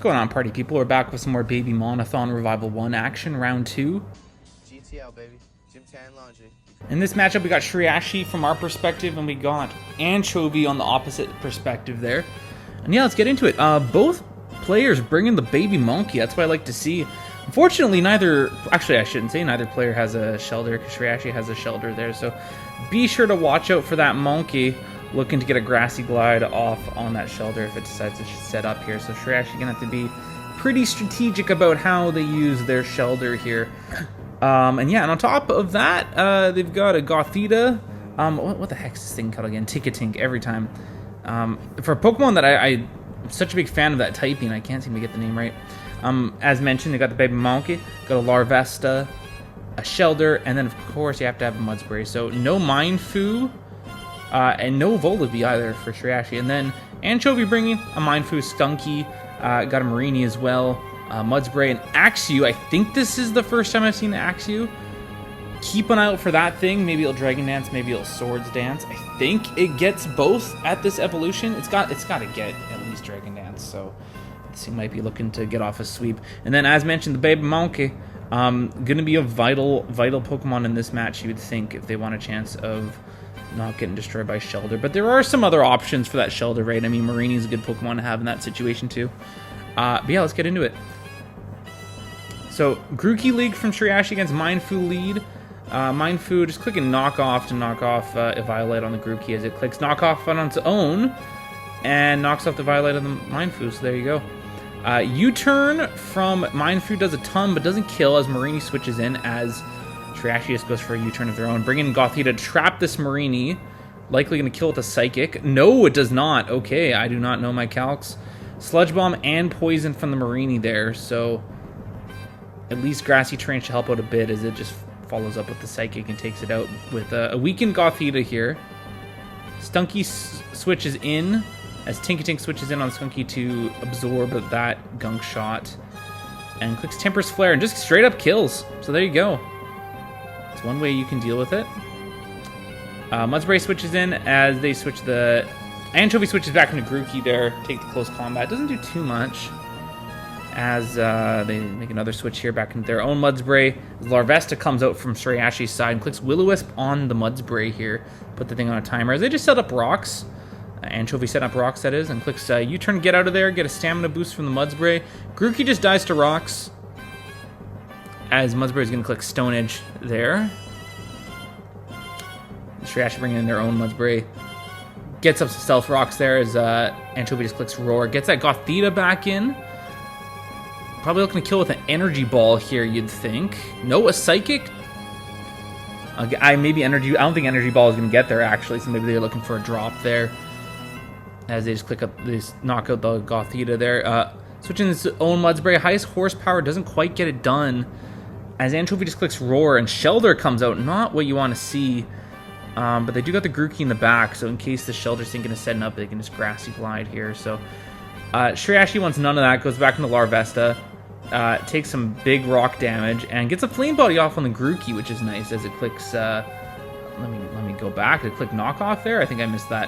going on, party people? We're back with some more Babymonathon Revival 1 action, round 2. GTL, baby. Gym tan laundry. In this matchup, we got Shreyashhy from our perspective, and we got Anchovy on the opposite perspective there. And yeah, let's get into it. Both players bringing the baby monkey. That's what I like to see. Unfortunately, actually I shouldn't say neither player has a shelter, because Shreyashhy has a shelter there. So be sure to watch out for that monkey looking to get a grassy glide off on that shelter if it decides to set up here. So Shreyashhy gonna have to be pretty strategic about how they use their shelter here. And yeah, and on top of that, they've got a Gothita. What the heck's this thing called again? Tinkatink every time. For a Pokemon that I'm such a big fan of that typing, I can't seem to get the name right. As mentioned, they got the Baby Monkey, got a Larvesta, a Shelter, and then of course you have to have a Mudspray. So no Mindfu, and no Volibee either for Shreyashhy. And then Anchovy bringing a Mindfu, Stunky, got a Marini as well, Mudspray, and Axew. I think this is the first time I've seen Axew. Keep an eye out for that thing. Maybe it'll Dragon Dance, maybe it'll Swords Dance. I think it gets both at this evolution. It's got to get at least Dragon Dance, so this thing might be looking to get off a sweep. And then, as mentioned, the Baby Monkey, gonna be a vital Pokemon in this match, you would think, if they want a chance of not getting destroyed by Shelter. But there are some other options for that Shelter, right? I mean, Marini's a good Pokemon to have in that situation too. But yeah, let's get into it. So, Grookey League from Shreyashhy against Mindfu lead. Mindfu, just clicking knock off to knock off Eviolite on the Grookey as it clicks knock off on its own and knocks off the Eviolite on the Mindfu, so there you go. U-turn from Mindfu does a ton, but doesn't kill as Marini switches in, as Shreyashhy just goes for a U-turn of their own. Bring in Gothita to trap this Marini. Likely going to kill with a Psychic. No, it does not. Okay, I do not know my calcs. Sludge Bomb and Poison from the Marini there, so at least Grassy Terrain should help out a bit as it just follows up with the Psychic and takes it out with a weakened Gothita here. Stunky switches in as Tinkatink switches in on Skunky to absorb that Gunk Shot and clicks Temper's Flare and just straight up kills. So there you go. It's one way you can deal with it. Mudspray switches in as they switch the... Anchovy switches back into Grookey there, take the close combat. Doesn't do too much as they make another switch here back into their own Mudspray. Larvesta comes out from Shreyashy's side and clicks Will-O-Wisp on the Mudspray here. Put the thing on a timer as they just set up rocks. Anchovy set up rocks, that is, and clicks U-turn, get out of there, get a stamina boost from the Mudspray. Grookey just dies to rocks as Mudspray is going to click Stone Edge there. Shreyashhy bringing in their own Mudspray. Gets up some Stealth Rocks there as Anchovy just clicks Roar. Gets that Gothita back in. Probably looking to kill with an Energy Ball here, you'd think. No, a Psychic? I don't think Energy Ball is going to get there, actually, so maybe they're looking for a drop there. As they just knock out the Gothita there. Switching his own Mudspray. Highest horsepower, doesn't quite get it done. As Anchovy just clicks Roar, and Shelter comes out. Not what you want to see. But they do got the Grookey in the back, so in case the Shelter's thinking of setting up, they can just Grassy Glide here. So Shreyashhy wants none of that, goes back into Larvesta, takes some big rock damage, and gets a Flame Body off on the Grookey, which is nice as it clicks... let me go back. It click Knockoff there? I think I missed that.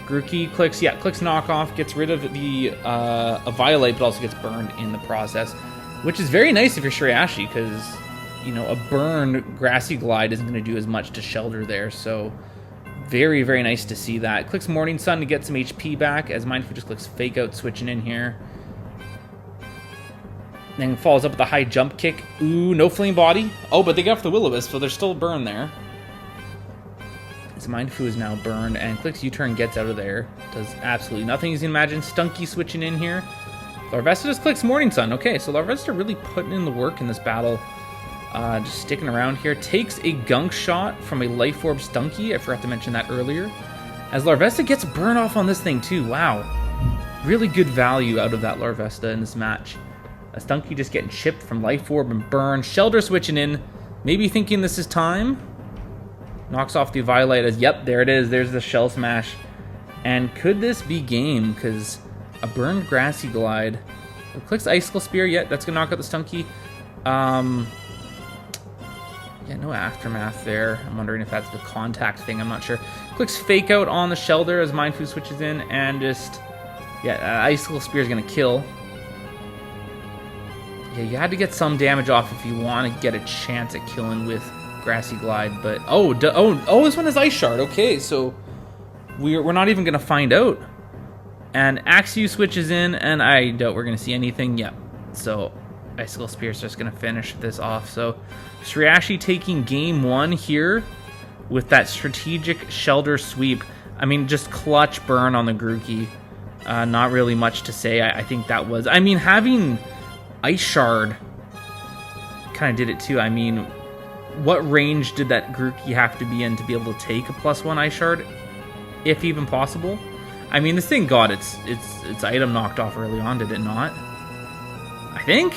Grookey clicks Knockoff, gets rid of the Eviolite, but also gets burned in the process, which is very nice if you're Shreyashhy, because... you know, a burn Grassy Glide isn't going to do as much to Shelter there, so very, very nice to see that. Clicks Morning Sun to get some HP back, as Mindfu just clicks Fake Out, switching in here. Then follows up with a high jump kick. Ooh, no Flame Body. Oh, but they got off the Will-O-Wisp, so there's still a burn there. As Mindfu is now burned, and clicks U-turn, gets out of there. Does absolutely nothing, as you can imagine. Stunky switching in here. Larvesta just clicks Morning Sun. Okay, so Larvesta really putting in the work in this battle. Just sticking around here. Takes a Gunk Shot from a Life Orb Stunky. I forgot to mention that earlier. As Larvesta gets a burn off on this thing too. Wow. Really good value out of that Larvesta in this match. A Stunky just getting chipped from Life Orb and burn. Shelter switching in. Maybe thinking this is time. Knocks off the Eviolite as, yep, there it is. There's the Shell Smash. And could this be game? Because a burned Grassy Glide. It clicks Icicle Spear. Yet, that's going to knock out the Stunky. Yeah, no Aftermath there. I'm wondering if that's the contact thing. I'm not sure. Clicks Fake Out on the Shelter as Mindfu switches in, and just... yeah, Icicle Spear is going to kill. Yeah, you had to get some damage off if you want to get a chance at killing with Grassy Glide, but... Oh, this one is Ice Shard. Okay, so we're not even going to find out. And Axew switches in, and I doubt we're going to see anything. Yep. So Icicle Spear is just going to finish this off. So Shreyashhy taking game 1 here with that strategic Shelter Sweep. I mean, just clutch burn on the Grookey. Not really much to say. I think that was... I mean, having Ice Shard kind of did it too. I mean, what range did that Grookey have to be in to be able to take a +1 Ice Shard, if even possible? I mean, this thing got its item knocked off early on, did it not? I think?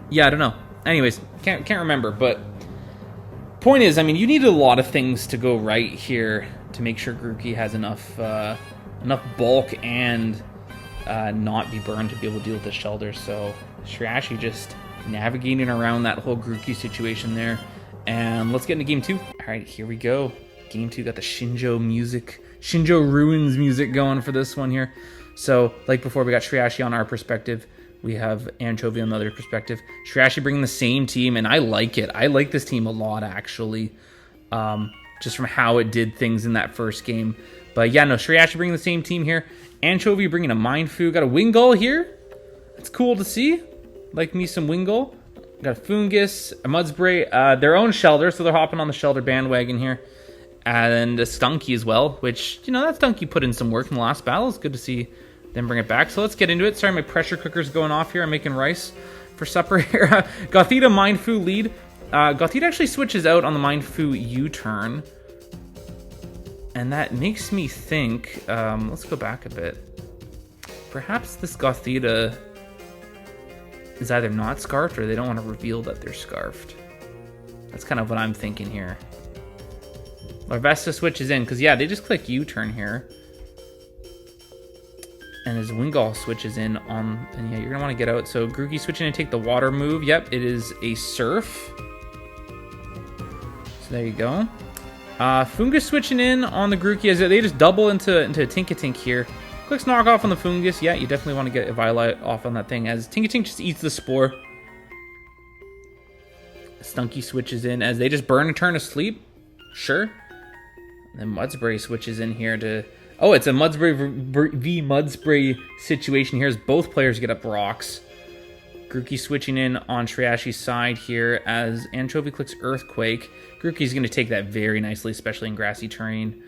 Yeah, I don't know. Anyways, can't remember, but point is, I mean, you need a lot of things to go right here to make sure Grookey has enough bulk and not be burned to be able to deal with the shelter. So Shreyashhy just navigating around that whole Grookey situation there. And let's get into game 2. All right, here we go. Game 2 got the Shinjo music, Shinjo Ruins music going for this one here. So, like before, we got Shreyashhy on our perspective. We have Anchovy on the other perspective. Shreyashhy bringing the same team, and I like it. I like this team a lot, actually, just from how it did things in that first game. But yeah, no, Shreyashhy bringing the same team here. Anchovy bringing a Mindfu. Got a Wingull here. That's cool to see. Like me some Wingull. Got a Fungus, a Mudspray, their own Shelter, so they're hopping on the Shelter bandwagon here. And a Stunky as well, which, you know, that Stunky put in some work in the last battle. It's good to see them bring it back. So let's get into it. Sorry, my pressure cooker's going off here. I'm making rice for supper here. Gothita Mindfu lead. Gothita actually switches out on the Mindfu U-turn. And that makes me think, let's go back a bit. Perhaps this Gothita is either not scarfed or they don't want to reveal that they're scarfed. That's kind of what I'm thinking here. Larvesta switches in, because yeah, they just click U-turn here. And his Wingull switches in on, and yeah, you're going to want to get out. So Grookey switching in, take the water move. Yep, it is a Surf. So there you go. Fungus switching in on the Grookey as they just double into a Tinkatink here. Clicks knock off on the Fungus. Yeah, you definitely want to get a Violet off on that thing as Tinkatink just eats the Spore. Stunky switches in as they just burn and turn asleep. Sure. And then Mudspray switches in here to... Oh, it's a Mudspray v Mudspray situation here as both players get up rocks. Grookey switching in on Shreyash's side here as Anchovy clicks Earthquake. Grookey's going to take that very nicely, especially in grassy terrain.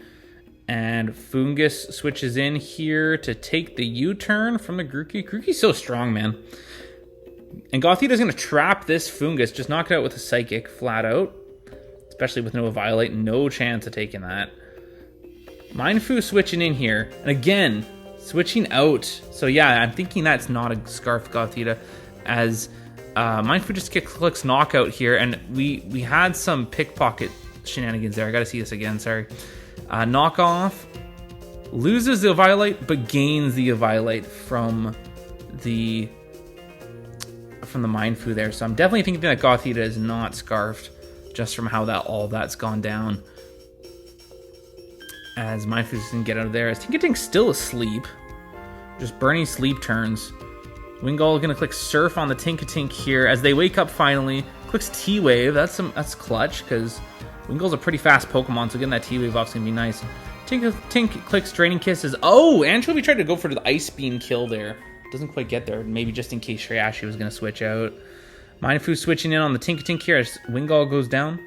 And Fungus switches in here to take the U-turn from the Grookey. Grookey's so strong, man. And Gothita's going to trap this Fungus, just knock it out with a Psychic, flat out. Especially with no Violate, no chance of taking that. Mindfu switching in here. And again, switching out. So yeah, I'm thinking that's not a Scarf Gothita. As Mindfu just clicks Knockout here. And we had some pickpocket shenanigans there. I gotta see this again, sorry. Knockoff. Loses the Violate, but gains the Violate from the Mindfu there. So I'm definitely thinking that Gothita is not Scarfed. Just from how all that's gone down. As Mindfu's gonna get out of there. As Tinkatink's still asleep. Just burning sleep turns. Wingull gonna click Surf on the Tinkatink here. As they wake up finally. Clicks T-Wave. That's clutch, because Wingull's a pretty fast Pokemon, so getting that T-Wave off's gonna be nice. Tink clicks Draining Kisses. Oh! Anchovy tried to go for the Ice Beam kill there. Doesn't quite get there. Maybe just in case Shreyashhy was gonna switch out. Mindfu switching in on the Tinkatink here as Wingull goes down.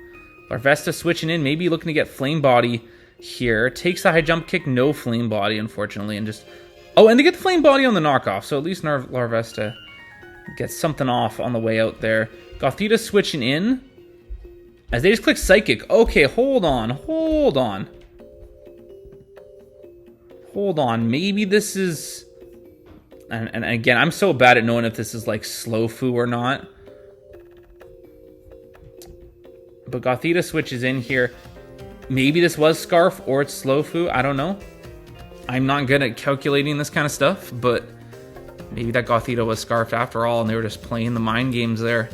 Larvesta switching in, maybe looking to get Flame Body here. Takes the high jump kick, no Flame Body, unfortunately, and just... Oh, and they get the Flame Body on the knockoff, so at least Larvesta gets something off on the way out there. Gothita switching in as they just click Psychic. Okay, hold on. Maybe this is... And again, I'm so bad at knowing if this is like Slow Fu or not. But Gothita switches in here. Maybe this was Scarf or it's Slow Fu. I don't know. I'm not good at calculating this kind of stuff, but maybe that Gothita was Scarfed after all, and they were just playing the mind games there.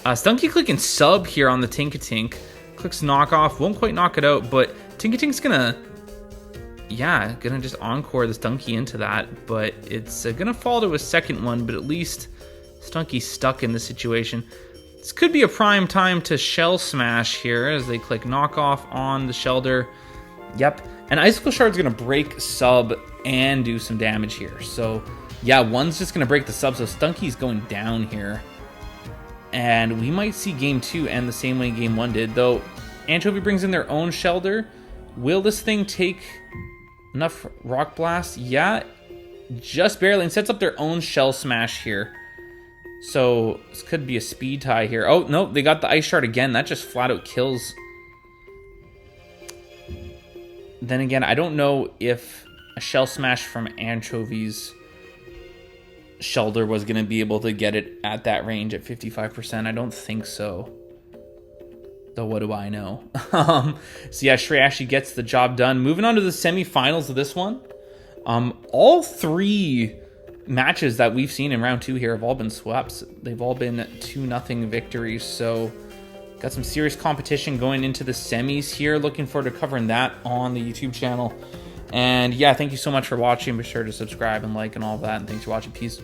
Stunky clicking Sub here on the Tinkatink. Clicks Knockoff. Won't quite knock it out, but Tinkatink's gonna... yeah, gonna just encore the Stunky into that, but it's gonna fall to a second one, but at least Stunky's stuck in this situation. This could be a prime time to Shell Smash here as they click knockoff on the Shelter. Yep, and Icicle Shard's gonna break sub and do some damage here. So yeah, one's just gonna break the sub, so Stunky's going down here. And we might see game 2 end the same way game 1 did, though Anchovy brings in their own Shelter. Will this thing take enough Rock Blast? Yeah, just barely, and sets up their own Shell Smash here. So this could be a speed tie here. Oh, no, they got the Ice Shard again. That just flat out kills. Then again, I don't know if a Shell Smash from Anchovy's Shelter was going to be able to get it at that range at 55%. I don't think so. Though what do I know? So yeah, Shreyashhy gets the job done. Moving on to the semifinals of this one. All 3 matches that we've seen in round 2 here have all been sweeps. They've all been 2-0 victories. So got some serious competition going into the semis here. Looking forward to covering that on the YouTube channel. And yeah, thank you so much for watching. Be sure to subscribe and like and all that. And thanks for watching. Peace.